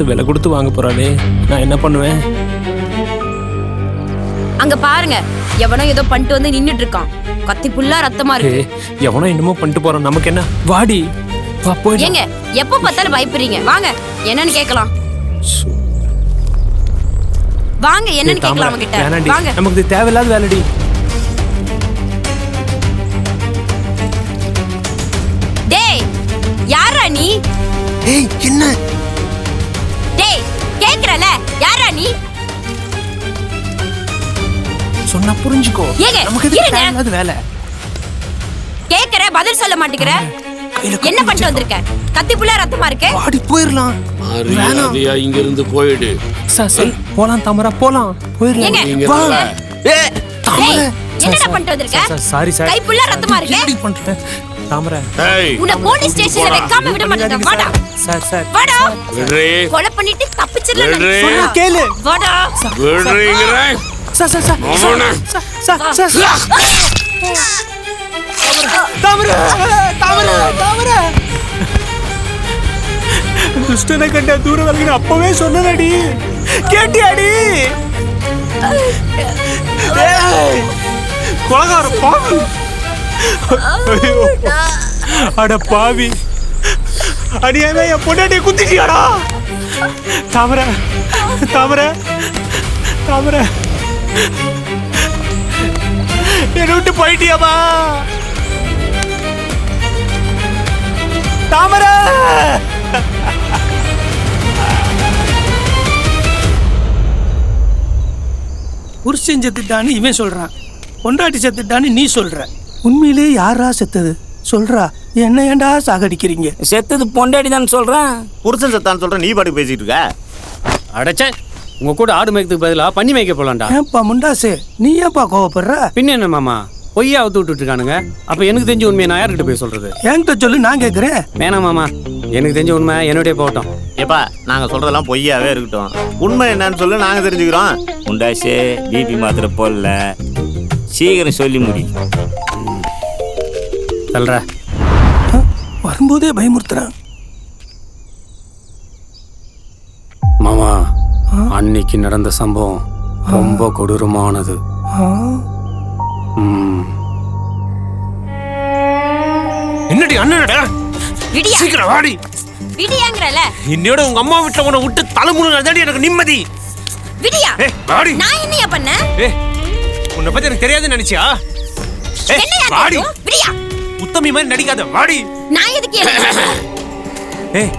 விலை கொடுத்து வாங்க போறாளே, நான் என்ன பண்ணுவேன்? அங்க பாருங்க, எவனோ ஏதோ பண்ணிட்டு வந்து நின்னுட்டு இருக்கான். கத்தி புல்லா ரத்தமா இருக்கு. எவனோ என்னமோ பண்ணிட்டு போறான், நமக்கு என்ன? வாடி வா போய். ஏங்க எப்ப பார்த்தாலும் பயப்படுறீங்க, வாங்க என்னன்னு கேக்கலாம். வாங்க என்னன்னு கேக்கலாம் அவங்க கிட்ட. வாங்க, நமக்கு இது தேவையில்லாத வேலைடி. டேய் யாரா நீ? ஏய் என்ன? டேய் கேக்குறல, யாரா நீ? சொன்னா புரிஞ்சுக்கோ. ஏங்க நமக்கு இது தேவையில்லாத வேலை. கேக்குற பதில் சொல்ல மாட்டேங்கற. என்ன பண்ணிட்டு வந்திருக்க? கத்தி புல்லா ரத்தமா இருக்கு. வாடி போயிரலாம். மரியாதையா இங்க இருந்து போயிடு. சார் போலாம் தாமரா, போலாம் போயிரலாம். வா. ஏய் தாமரை, என்னடா பண்ணிட்டு வந்திருக்க? சாரி சார், கை புல்லா ரத்தமா இருக்கு. என்ன பண்ற தாமரை? ஏய் உன்னை போலீஸ் ஸ்டேஷன்ல வைக்காம விட மாட்டேன். வாடா சார் வாடா. விடுறே. கொலை பண்ணிட்டு தப்பிச்சிரலாம். விடுறே. சொன்னா கேளு. வாடா. விடுறீங்கறே. சார் அவன தாமரை தாமரை தாமரை. துஷ்டனை கண்ட தூர விலகின அப்பவே சொன்னடி, கேட்டியாடி? கொலகார பாவி. அட பாவி, அடியாவே என் பொண்டாட்டியை குத்திட்டியாடா. தாமரை தாமரை தாமரை, என்னை விட்டு போயிட்டியாமா தாமரை? புருஷன் செத்துட்டான்னு இவன் சொல்றான், பொண்டாட்டி செத்துட்டான்னு நீ சொல்ற. உண்மையிலே யாரா செத்தது சொல்றா? என்ன ஏண்டா சாகடிக்கிறீங்க? செத்தது பொண்டாடி தான் சொல்றேன். புருஷன் செத்தான்னு சொல்ற, நீ பாட்டுக்கு பேசிட்டு இருக்க. அடைச்சே, உங்க கூட ஆடு மேய்க்கிறதுக்கு பதிலா பண்ணி மேய்க்க போலாம்டா. ஏன்பா முண்டாசே, நீ ஏன்பா கோவப்படுற? பின்ன என்ன மாமா, பொய்யா அவுத்து விட்டுட்டு இருக்கானுங்க. அப்ப எனக்கு தெரிஞ்ச உண்மையை நான் யார்கிட்ட போய் சொல்றது? என்கிட்ட சொல்லு, நான் கேட்கிறேன். வேணாம் மாமா, எனக்கு தெரிஞ்ச உண்மை என்னுடைய போகட்டும். ஏப்பா, நாங்க சொல்றதெல்லாம் பொய்யாவே இருக்கட்டும். உண்மை என்னன்னு சொல்லு, நாங்க தெரிஞ்சுக்கிறோம். முண்டாசே, பிபி மாத்திரை போடல, சீக்கிரம் சொல்லி முடி. சொல்ற வரும்போதே பயமுறுத்துறான். மாமா, அன்னைக்கு நடந்த சம்பவம் ரொம்ப கொடூரமானது. என்னடி அண்ணனடா? விடியா. சீக்கிரம் வாடி. விடியாங்கறல. இன்னையோட உங்க அம்மா வீட்ல உன்னை விட்டு தலைமுழுங்க தாண்டி எனக்கு நிம்மதி. விடியா. ஏய் வாடி. நான் என்னையா பண்ண? ஏய், உன்னை பத்தி எனக்கு தெரியாதுன்னு நினைச்சியா? ஏய் என்னையா வாடி. தெரியும்? விடியா. உத்தமி மாதிரி நடிக்காத, வாடி. நான் எதுக்கு என்ன? ஏய்